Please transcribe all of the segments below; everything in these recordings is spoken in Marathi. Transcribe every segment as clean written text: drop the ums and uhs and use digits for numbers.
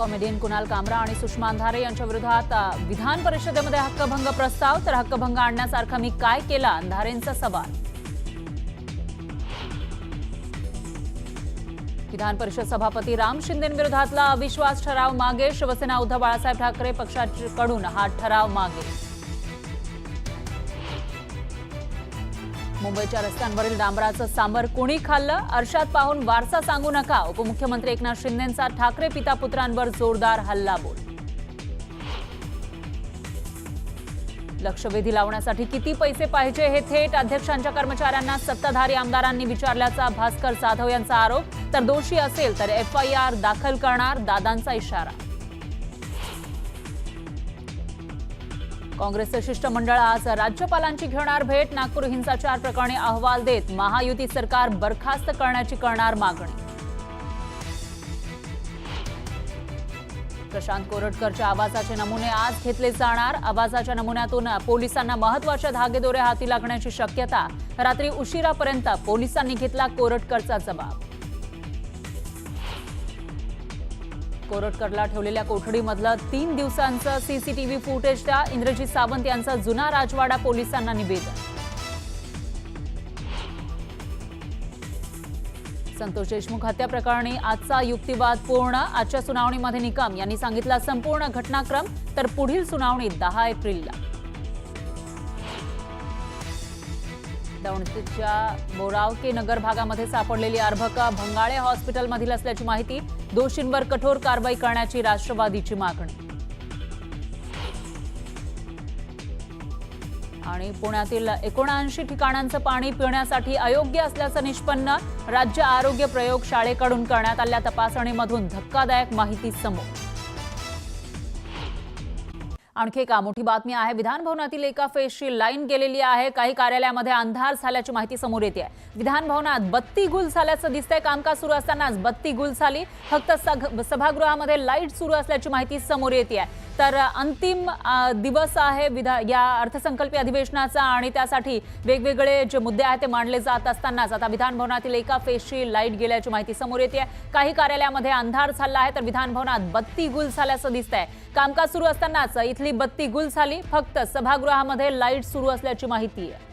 कॉमेडियन कुणाल कामरा आणि सुषमा अंधारे यांच्या विरोधात विधान परिषदेमध्ये हक्कभंग प्रस्ताव, तर हक्कभंग आणण्यासारखं मी काय केलं, अंधारेंचा सवाल। विधान परिषद सभापती राम शिंदेंविरोधातला अविश्वास ठराव मागे, शिवसेना उद्धव बाळासाहेब ठाकरे पक्षाकडून हा ठराव मागे। मुंबईच्या रस्त्यांवरील डांबराचं सांबर कोणी खाल्लं, अर्शात पाहून वारसा सांगू नका, उपमुख्यमंत्री एकनाथ शिंदेंचा ठाकरे पिता पुत्रांवर जोरदार हल्लाबोल। लक्षवेधी लावण्यासाठी किती पैसे पाहिजे हे थेट अध्यक्षांच्या कर्मचाऱ्यांना सत्ताधारी आमदारांनी विचारल्याचा भास्कर जाधव यांचा आरोप, तर दोषी असेल तर FIR दाखल करणार, दादांचा इशारा। काँग्रेसचे शिष्टमंडळ आज राज्यपालांची घेणार भेट, नागपूर हिंसाचार प्रकरणी अहवाल देत महायुती सरकार बरखास्त करण्याची करणार मागणी। प्रशांत कोरटकरच्या आवाजाचे नमुने आज घेतले जाणार, आवाजाच्या नमुन्यातून पोलिसांना महत्त्वाच्या धागेदोरे हाती लागण्याची शक्यता, रात्री उशिरापर्यंत पोलिसांनी घेतला कोरटकरचा जबाब। कोरटकरला ठेवलेल्या कोठडीमधलं 3 दिवसांचं CCTV फुटेज द्या, इंद्रजीत सावंत यांचा जुना राजवाडा पोलिसांना निवेदन। संतोष देशमुख हत्या प्रकरणी आजचा युक्तिवाद पूर्ण, आजच्या सुनावणीमध्ये निकम यांनी सांगितला संपूर्ण घटनाक्रम, तर पुढील सुनावणी 10 एप्रिलला। दौंडच्या बोरावके नगर भागामध्ये सापडलेली अर्भका भंगाळे हॉस्पिटलमधील असल्याची माहिती, दोषींवर कठोर कारवाई करण्याची राष्ट्रवादीची मागणी। आणि पुण्यातील 79 ठिकाणांचं पाणी पिण्यासाठी अयोग्य असल्याचं निष्पन्न, राज्य आरोग्य प्रयोगशाळेकडून करण्यात आलेल्या तपासणीमधून धक्कादायक माहिती समोर। आणखी एक मोठी बातमी आहे, विधान भवनातील एका फेसची लाईन गेलेली आहे, काही कार्यालयामध्ये अंधार झाल्याची माहिती समोर येते आहे। विधान भवनात बत्ती गुल झाल्याचं दिसतंय, कामकाज सुरू असतानाच बत्ती गुल झाली, फक्त सभागृहामध्ये लाईट सुरू असल्याची माहिती समोर येते आहे। तर अंतिम दिवस आहे या अर्थसंकल्पीय अधिवेशनाचा आणि त्यासाठी वेगवेगळे जे मुद्दे आहेत ते मांडले जात असतानाच आता विधान भवनातील एका फेसची लाईट गेल्याची माहिती समोर येते आहे। काही कार्यालयामध्ये अंधार झाला आहे, तर विधान भवनात बत्ती गुल झाल्याचं दिसतंय। कामकाज सुरू असतानाच इथली बत्ती गुल झाली, फक्त सभागृहामध्ये लाईट सुरू असल्याची माहिती आहे।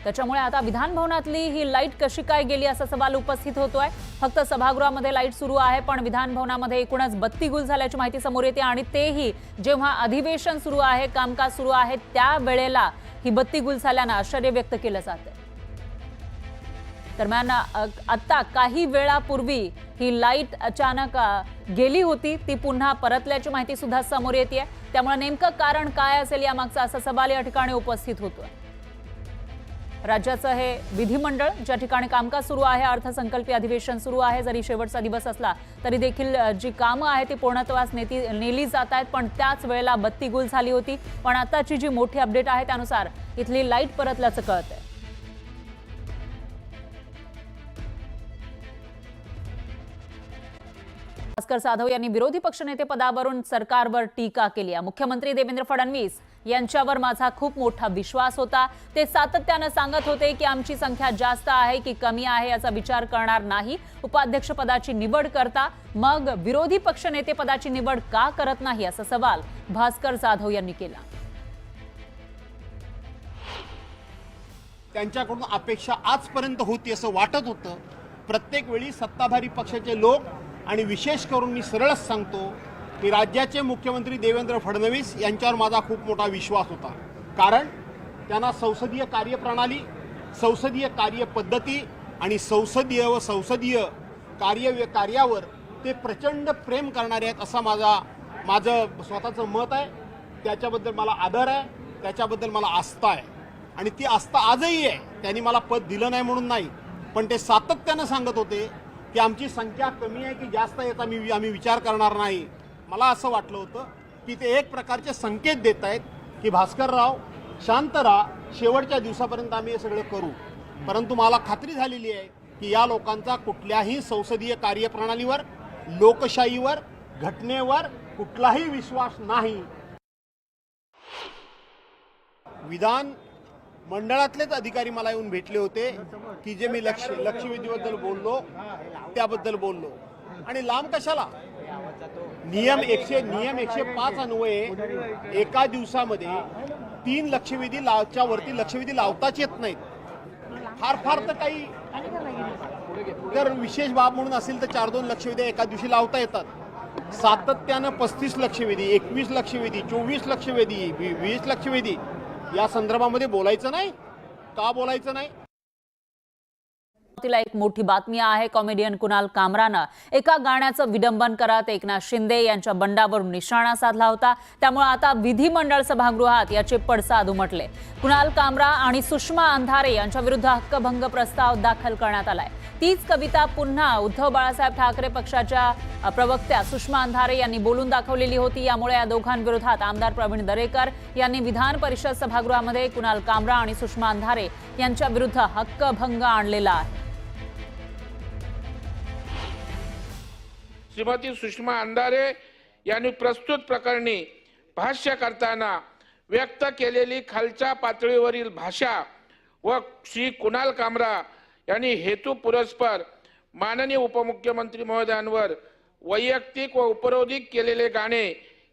त्याच्यामुळे आता विधान भवनातली ही लाईट कशी काय गेली असा सवाल उपस्थित होतोय। फक्त सभागृहामध्ये लाईट सुरू आहे, पण विधान भवनामध्ये एकूणच बत्ती गुल झाल्याची माहिती समोर येते आणि तेही जेव्हा अधिवेशन सुरू आहे, कामकाज सुरू आहे, त्या वेळेला ही बत्ती गुल झाल्यानं आश्चर्य व्यक्त केलं जातं। दरम्यान आता काही वेळापूर्वी ही लाईट अचानक गेली होती, ती पुन्हा परतल्याची माहिती सुद्धा समोर येते। त्यामुळे नेमकं कारण काय असेल यामागचा असा सवाल या ठिकाणी उपस्थित होतोय। राज्याचं हे विधिमंडळ ज्या ठिकाणी कामकाज सुरू आहे, अर्थसंकल्पीय अधिवेशन सुरू आहे, जरी शेवटचा दिवस असला तरी देखील जी कामं आहेत ती पूर्णत्वास नेली जात आहेत, पण त्याच वेळेला बत्ती गुल झाली होती। पण आताची जी मोठी अपडेट आहे त्यानुसार इथली लाईट परतल्याचं कळतंय। भास्कर जाधव यांनी विरोधी पक्षनेते पदावरून सरकारवर टीका केली आहे। मुख्यमंत्री देवेंद्र फडणवीस यांच्यावर माझा खूप मोठा विश्वास होता, ते सातत्याने सांगत होते की आमची संख्या जास्त आहे की कमी आहे याचा विचार करणार नाही, उपाध्यक्ष पदाची निवड करता, मग विरोधी पक्षनेते पदाची निवड का करत नाही असा सवाल भास्कर जाधव यांनी केला। त्यांच्याकडून अपेक्षा आजपर्यंत होती असं वाटत होतं। प्रत्येक वेळी सत्ताधारी पक्षाचे लोक आणि विशेष करून मी सरळच सांगतो की राज्याचे मुख्यमंत्री देवेंद्र फडणवीस यांच्यावर माझा खूप मोठा विश्वास होता, कारण त्यांना संसदीय कार्यप्रणाली, संसदीय कार्यपद्धती आणि संसदीय कार्यावर ते प्रचंड प्रेम करणारे आहेत असं माझं स्वतःचं मत आहे। त्याच्याबद्दल मला आदर आहे, त्याच्याबद्दल मला आस्था आहे आणि ती आस्था आजही आहे। त्यांनी मला पद दिलं नाही म्हणून नाही, पण ते सातत्यानं सांगत होते की आमची संख्या कमी आहे की जास्त आहे याचा आम्ही विचार करणार नाही। मला असं वाटलं होतं की ते एक प्रकारचे संकेत देत आहेत की भास्करराव शांत राहा, शेवटच्या दिवसापर्यंत आम्ही हे सगळं करू। परंतु मला खात्री झालेली आहे की या लोकांचा कुठल्याही संसदीय कार्यप्रणालीवर, लोकशाहीवर, घटनेवर कुठलाही विश्वास नाही। विधान मंडळातलेच अधिकारी मला येऊन भेटले होते की जे मी लक्षवेधीबद्दल बोललो त्याबद्दल बोललो। आणि लांब कशाला? नियम 105 अन्वये एका दिवसामध्ये 3 लक्षवेधीच्या वरती लक्षवेधी लावताच येत नाहीत. फार तर काही जर विशेष बाब म्हणून असेल तर 4-2 लक्षवेधी एका दिवशी लावता येतात. सातत्यानं 35 लक्षवेधी, 21 लक्षवेधी, 24 लक्षवेधी, 20 लक्षवेधी या संदर्भामध्ये बोलायचं नाही का? बोलायचं नाही. तिला एक मोठी बातमी आहे. कॉमेडियन कुणाल कामरानं एका गाण्याचं विडंबन करत एकनाथ शिंदे यांच्या बंडावरून निशाणा साधला होता. त्यामुळे आता विधिमंडळ सभागृहात याचे पडसाद उमटले. कुणाल कामरा आणि सुषमा अंधारे यांच्या विरुद्ध हक्कभंग प्रस्ताव दाखल करण्यात आलाय. तीच कविता पुन्हा उद्धव बाळासाहेब ठाकरे पक्षाच्या प्रवक्त्या सुषमा अंधारे यांनी बोलून दाखवलेली होती. यामुळे या दोघांविरोधात आमदार प्रवीण दरेकर यांनी विधान परिषद सभागृहामध्ये कुणाल कामरा आणि सुषमा अंधारे यांच्या विरुद्ध हक्कभंग आणलेला आहे. श्रीमती सुषमा अंधारे यांनी प्रस्तुत प्रकरणी भाष्य करताना व्यक्त केलेली खालच्या पातळीवरील भाषा व श्री कुणाल कामरा यांनी हेतुपुरस्पर माननीय उपमुख्यमंत्री महोदयांवर वैयक्तिक व उपरोधिक केलेले गाणे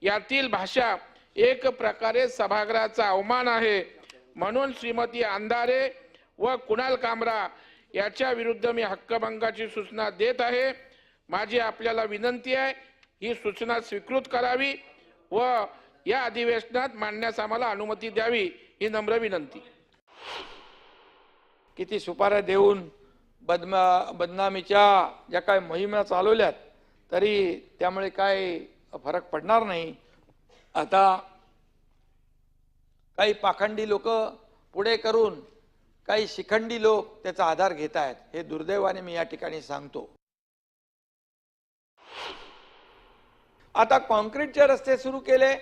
यातील भाषा एक प्रकारे सभागृहाचा अवमान आहे. म्हणून श्रीमती अंधारे व कुणाल कामरा याच्या विरुद्ध मी हक्कभंगाची सूचना देत आहे. माझी आपल्याला विनंती आहे, ही सूचना स्वीकृत करावी व या अधिवेशनात मांडण्यास आम्हाला अनुमती द्यावी, ही नम्र विनंती. किती सुपाऱ्या देऊन बदनामीच्या ज्या काय मोहिमा चालवल्यात तरी त्यामुळे काय फरक पडणार नाही. आता काही पाखंडी लोक पुढे करून काही शिखंडी लोक त्याचा आधार घेत आहेत. हे दुर्दैवाने मी या ठिकाणी सांगतो. आता कॉन्क्रीटचे रस्ते सुरू केले,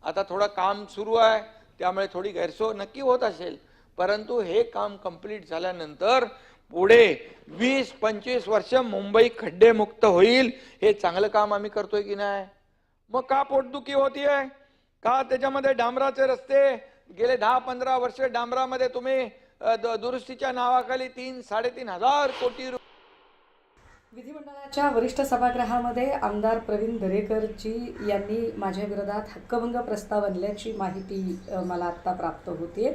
आता थोडं काम सुरू आहे, त्यामुळे थोडी गैरसोय नक्की होत असेल. परंतु हे काम कंप्लीट झाल्यानंतर पुढे 20-25 वर्ष मुंबई खड्डेमुक्त होईल. हे चांगलं काम आम्ही करतोय की नाही? मग का पोटदुखी होतीये? का त्याच्यामध्ये डांबराचे रस्ते गेले 10-15 वर्ष डांबरामध्ये तुम्ही दुरुस्तीच्या नावाखाली 3-3.5 हजार कोटी विधिमंडळाच्या वरिष्ठ सभागृहामध्ये आमदार प्रवीण दरेकरजी यांनी माझ्या विरोधात हक्कभंग प्रस्ताव आणल्याची माहिती मला आत्ता प्राप्त होते.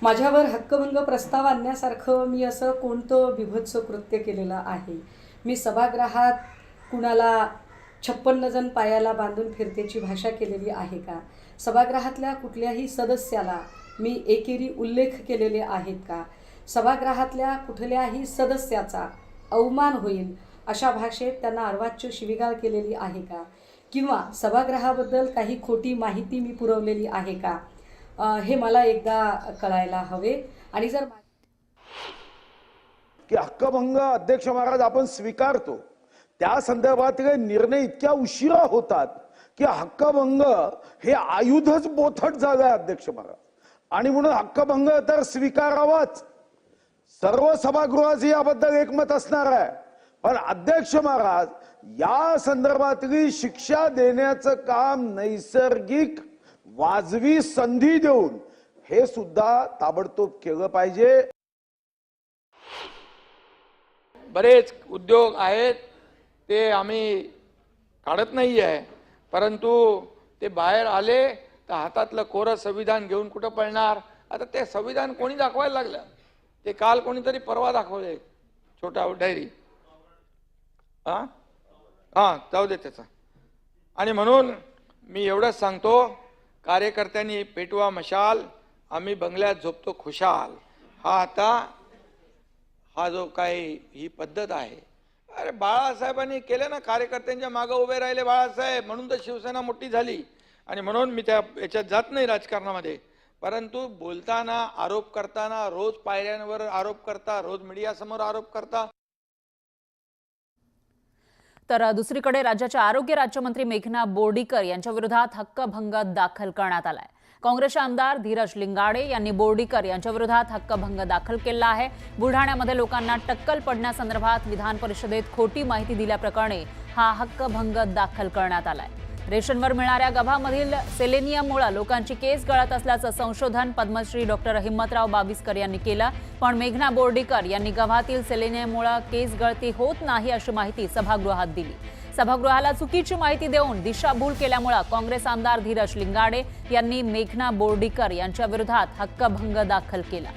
माझ्यावर हक्कभंग प्रस्ताव आणण्यासारखं मी असं कोणतं बिभत्स कृत्य केलेलं आहे? मी सभागृहात कुणाला 56 जण पायाला बांधून फिरतेची भाषा केलेली आहे का? सभागृहातल्या कुठल्याही सदस्याला मी एकेरी उल्लेख केलेले आहेत का? सभागृहातल्या कुठल्याही सदस्याचा अवमान होईल अशा भाषेत त्यांना अर्वाच्य शिवीगाळ केलेली आहे का? किंवा सभागृहाबद्दल काही खोटी माहिती मी पुरवलेली आहे का? हे मला एकदा कळायला हवे. आणि जर की हक्कभंग अध्यक्ष महाराज आपण स्वीकारतो, त्या संदर्भातले निर्णय इतक्या उशिरा होतात की हक्कभंग हे आयुधच बोथट झालंय अध्यक्ष महाराज. आणि म्हणून हक्कभंग तर स्वीकारावाच. सर्व सभागृहाचे याबद्दल एकमत असणार आहे. पण अध्यक्ष महाराज या संदर्भातली शिक्षा देण्याचं काम नैसर्गिक वाजवी संधी देऊन हे सुद्धा ताबडतोब केलं पाहिजे. बरेच उद्योग आहेत ते आम्ही काढत नाही आहे, परंतु ते बाहेर आले तर हातातलं कोरं संविधान घेऊन कुठं पळणार? आता ते संविधान कोणी दाखवायला लागलं? ते काल कोणीतरी परवा दाखवले, छोटा डायरी. हा जाऊ दे त्याचा. आणि म्हणून मी एवढंच सांगतो, कार्यकर्त्यांनी पेटवा मशाल, आम्ही बंगल्यात झोपतो खुशाल. हा जो काही ही पद्धत आहे, अरे बाळासाहेबांनी केले ना, कार्यकर्त्यांच्या मागे उभे राहिले बाळासाहेब, म्हणून तर शिवसेना मोठी झाली. आणि म्हणून मी त्या याच्यात जात नाही राजकारणामध्ये, परंतु बोलताना आरोप करताना रोज पायऱ्यांवर आरोप करता, रोज मीडियासमोर आरोप करता. तर दुसरीकडे राज्याच्या आरोग्य राज्यमंत्री मेघना बोर्डीकर यांच्या विरोधात हक्कभंग दाखल करण्यात आलाय. काँग्रेसचे आमदार धीरज लिंगाडे यांनी बोर्डीकर यांच्या विरोधात हक्कभंग दाखल केला आहे. बुलढाण्यामध्ये लोकांना टक्कल पडण्यासंदर्भात विधान परिषदेत खोटी माहिती दिल्याप्रकरणी हा हक्कभंग दाखल करण्यात आलाय. रेशनवर मिळणाऱ्या गव्हामधील सेलेनियममुळे लोकांची केस गळत असल्याचं संशोधन पद्मश्री डॉक्टर हिम्मतराव बाविस्कर यांनी केलं. पण मेघना बोर्डीकर यांनी गव्हातील सेलेनियममुळे केस गळती होत नाही अशी माहिती सभागृहात दिली. सभागृहाला चुकीची माहिती देऊन दिशाभूल केल्यामुळे काँग्रेस आमदार धीरज लिंगाडे यांनी मेघना बोर्डीकर यांच्या विरोधात हक्कभंग दाखल केला.